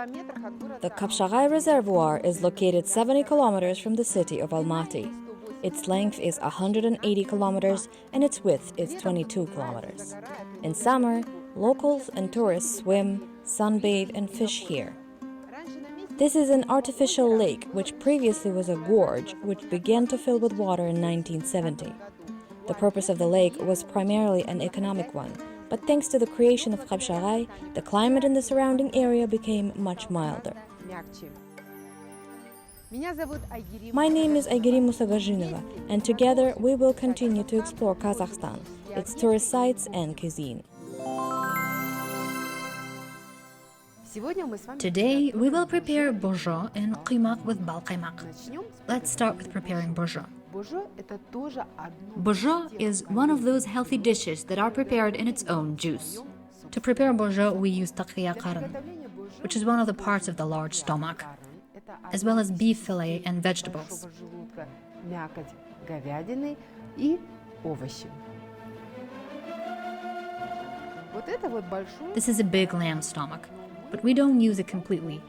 The Kapshagay Reservoir is located 70 kilometers from the city of Almaty. Its length is 180 kilometers and its width is 22 kilometers. In summer, locals and tourists swim, sunbathe, and fish here. This is an artificial lake which previously was a gorge which began to fill with water in 1970. The purpose of the lake was primarily an economic one, but thanks to the creation of Kapshagay, the climate in the surrounding area became much milder. My name is Aygeri Musagajinova, and together we will continue to explore Kazakhstan, its tourist sites and cuisine. Today, we will prepare Buzhy and Kuymak with bal kaymak. Let's start with preparing Buzhy. Buzhy is one of those healthy dishes that are prepared in its own juice. To prepare Buzhy, we use takiya karyn, which is one of the parts of the large stomach, as well as beef fillet and vegetables. This is a big lamb stomach, but we don't use it completely.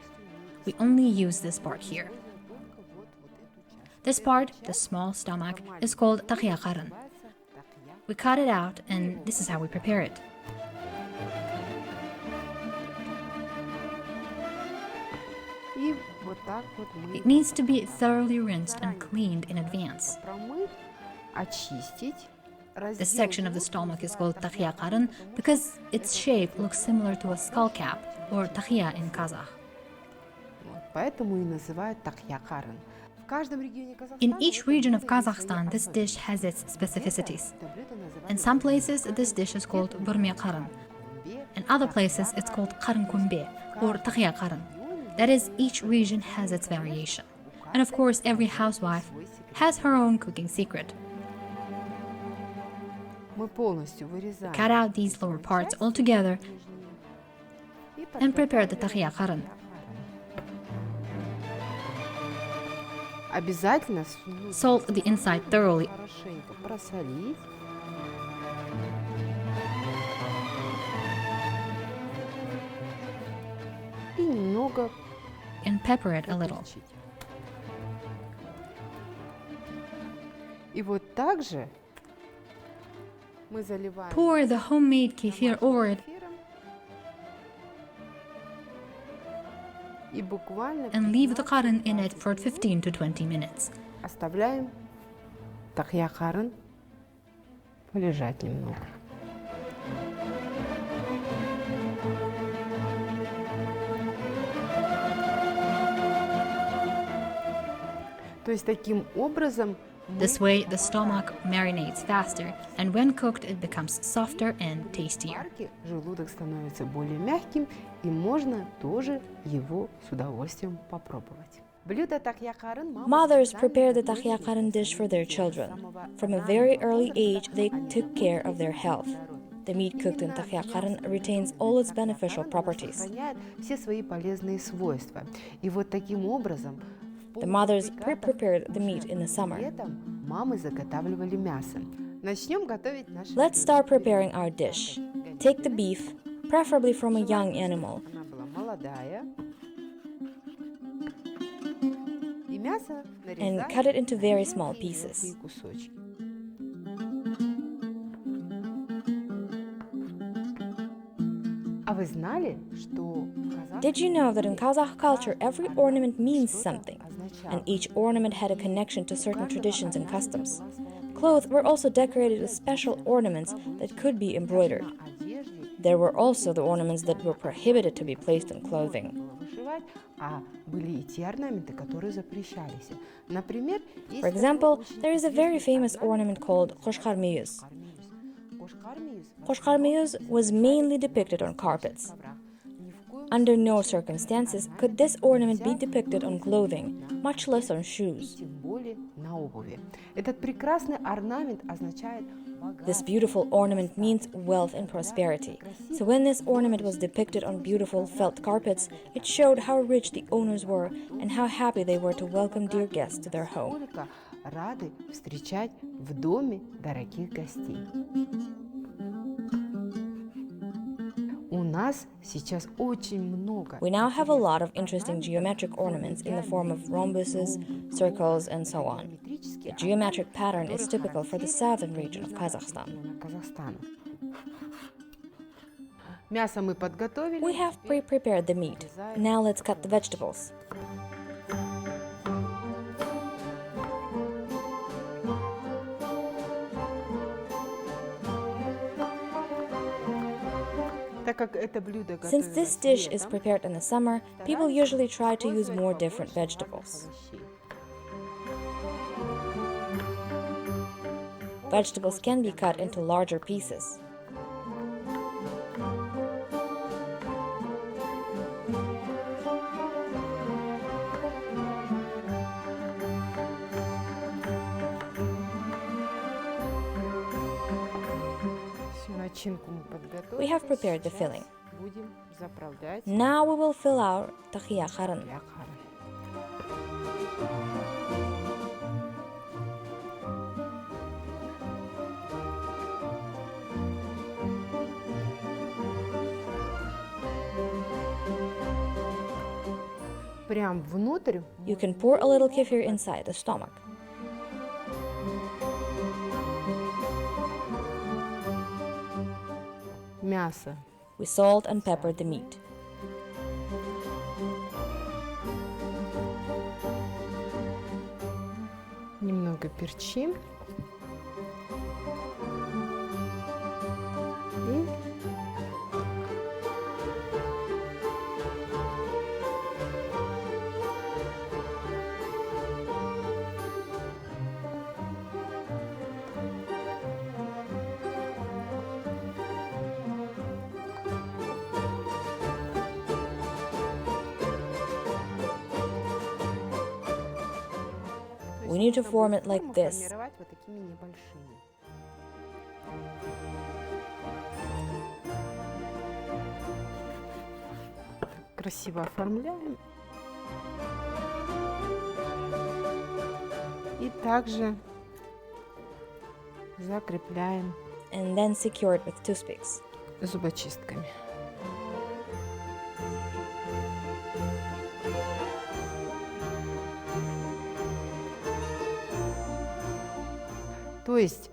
We only use this part here. This part, the small stomach, is called takiya karyn. We cut it out, and this is how we prepare it. It needs to be thoroughly rinsed and cleaned in advance. This section of the stomach is called takiya karyn because its shape looks similar to a skull cap, or takiya in Kazakh. In each region of Kazakhstan, this dish has its specificities. In some places, this dish is called burme karyn. In other places, it's called karyn kumbe, or takiya karyn. That is, each region has its variation. And of course, every housewife has her own cooking secret. Cut out these lower parts altogether and prepare the takiya karyn. Salt the inside thoroughly. And pepper it a little. Pour the homemade kefir over it and leave the karyn in it for 15 to 20 minutes. Оставляем takiya karyn полежать немного. То есть таким образом This way, the stomach marinates faster, and when cooked, it becomes softer and tastier. желудок становится более мягким, и можно тоже его с удовольствием попробовать. Mothers prepare the takiya karyn dish for their children. From a very early age, they took care of their health. The meat cooked in takiya karyn retains all its beneficial properties. Все свои полезные свойства. И вот таким образом The mothers pre-prepared the meat in the summer. мамы заготавливали мясо. Начнем готовить наше. Let's start preparing our dish. Take the beef, preferably from a young animal. Она была молодая. И мясо нарезаем And cut it into very small pieces. кусочки. А вы знали, что Did you know that in Kazakh culture, every ornament means something, and each ornament had a connection to certain traditions and customs? Clothes were also decorated with special ornaments that could be embroidered. There were also the ornaments that were prohibited to be placed on clothing. For example, there is a very famous ornament called qoshqarmeyuz. Qoshqarmeyuz was mainly depicted on carpets. Under no circumstances could this ornament be depicted on clothing, much less on shoes. This beautiful ornament means wealth and prosperity. So when this ornament was depicted on beautiful felt carpets, it showed how rich the owners were and how happy they were to welcome dear guests to their home. нас сейчас очень много. We now have a lot of interesting geometric ornaments in the form of rhombuses, circles, and so on. The geometric pattern is typical for the southern region of Kazakhstan. Казахстана. Мясо мы подготовили. We have pre-prepared the meat. Now let's cut the vegetables. Since this dish is prepared in the summer, people usually try to use more different vegetables. Vegetables can be cut into larger pieces. We have prepared the filling. Now we will fill our takiya karyn. You can pour a little kefir inside the stomach. Мясо. We salt and pepper the meat. Немного перчим. И We need to form it like this. формировать вот такими небольшими. Красиво оформляем. И также закрепляем And then secure it with toothpicks. зубочистками. То есть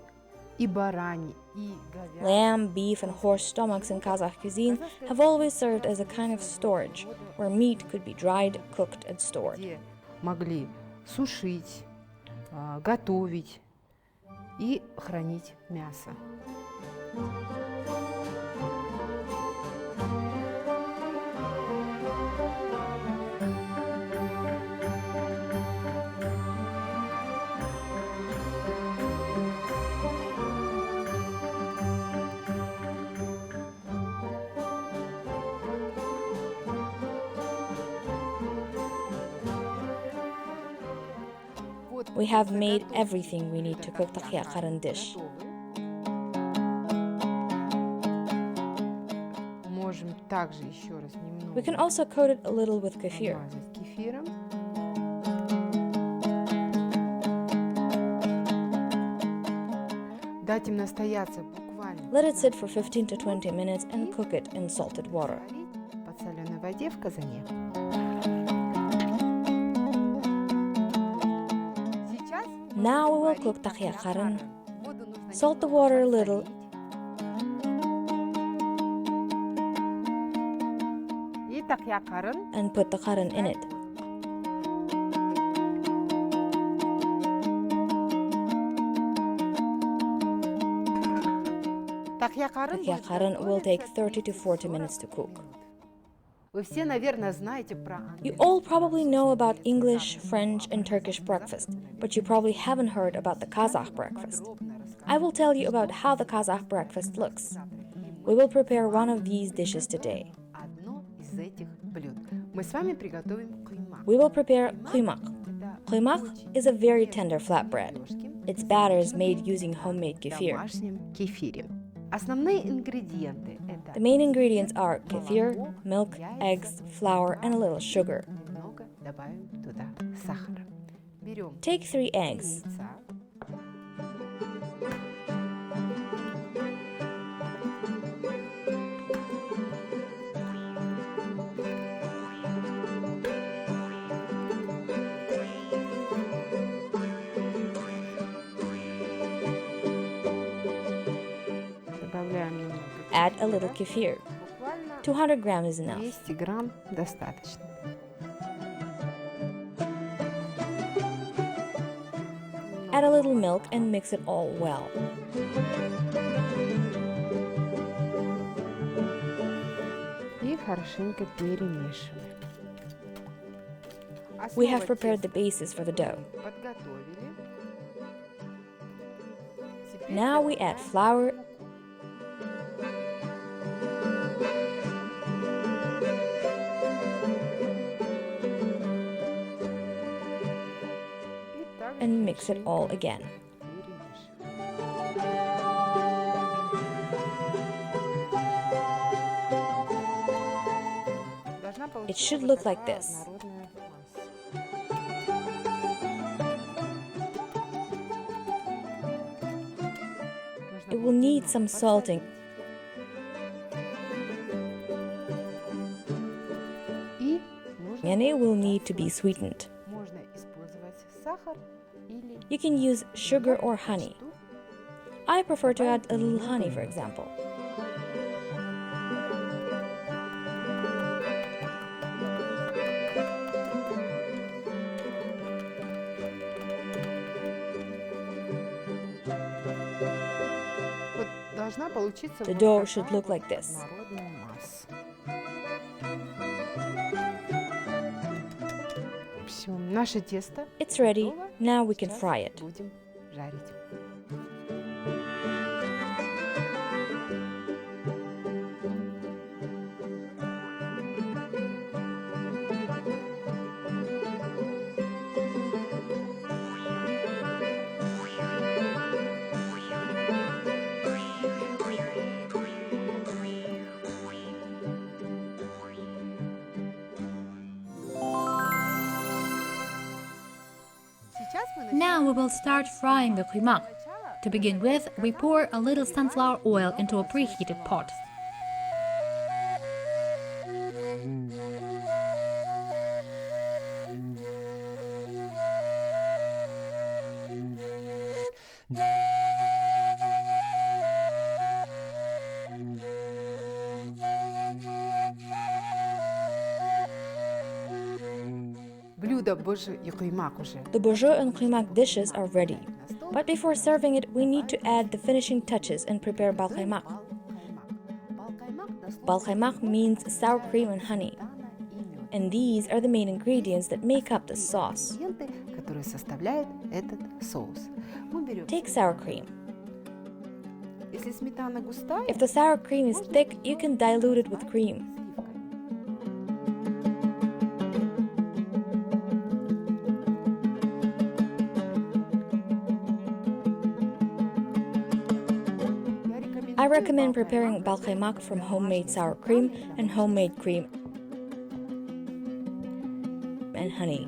и барани, и говядина. Lamb, beef, and horse stomachs in Kazakh cuisine have always served as a kind of storage, where meat could be dried, cooked, and stored. Где могли сушить, готовить и хранить мясо. We have made everything we need to cook takiya karyn dish. Можем также еще раз немного We can also coat it a little with kefir. помазать кефиром. Дать им настояться буквально Let it sit for 15 to 20 minutes and cook it in salted water. в подсоленной воде в казане. Сейчас Now we will cook takiya karyn. Salt the water a little. И такия карyn. And put the karyn in it. Такия Takiya karyn will take 30 to 40 minutes to cook. Вы все, наверное, знаете про You all probably know about English, French, and Turkish breakfast, but you probably haven't heard about the Kazakh breakfast. I will tell you about how the Kazakh breakfast looks. We will prepare one of these dishes today. одно из этих блюд. Мы с вами приготовим кuymak. We will prepare Quymak. Quymak is a very tender flatbread. Its batter is made using homemade kefir. Домашнем кефире. Основные ингредиенты это The main ingredients are kefir, milk, eggs, flour, and a little sugar. немного добавим туда сахара. Берем Take 3 eggs. яйца, add a little kefir. 200 grams is enough. 200 грамм достаточно. Add a little milk and mix it all well. И хорошенько перемешиваем. We have prepared the basis for the dough. Подготовили. Now we add flour, and mix it all again. It should look like this. It will need some salting. And it will need to be sweetened. You can use sugar or honey. I prefer to add a little honey, for example. The dough should look like this. It's ready. Now we can fry it. Now we will start frying the kuymak. To begin with, we pour a little sunflower oil into a preheated pot. The Buzhy and Kuymak dishes are ready. But before serving it, we need to add the finishing touches and prepare bal kaymak. Bal kaymak means sour cream and honey. And these are the main ingredients that make up the sauce. Take sour cream. If the sour cream is thick, you can dilute it with cream. I recommend preparing bal kaymak from homemade sour cream and homemade cream and honey.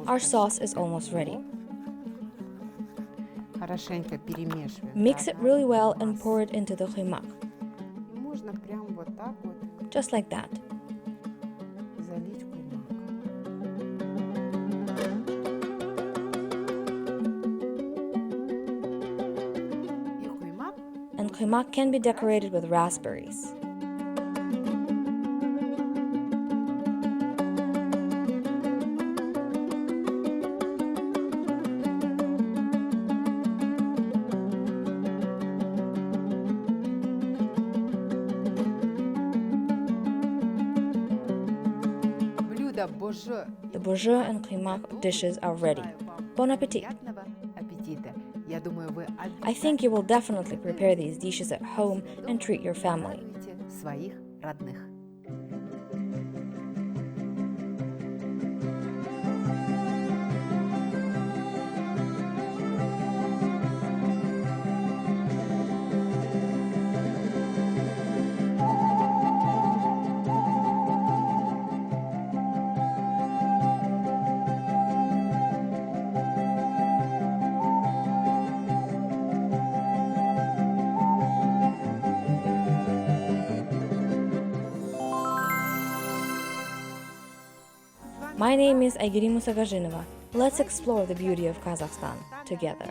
Our sauce is almost ready. Mix it really well and pour it into the kuymak. Just like that. And kuymak can be decorated with raspberries. The Buzhy and Kuymak dishes are ready. Bon appetit! I think you will definitely prepare these dishes at home and treat your family. My name is Aygiri Musagazhinova. Let's explore the beauty of Kazakhstan together.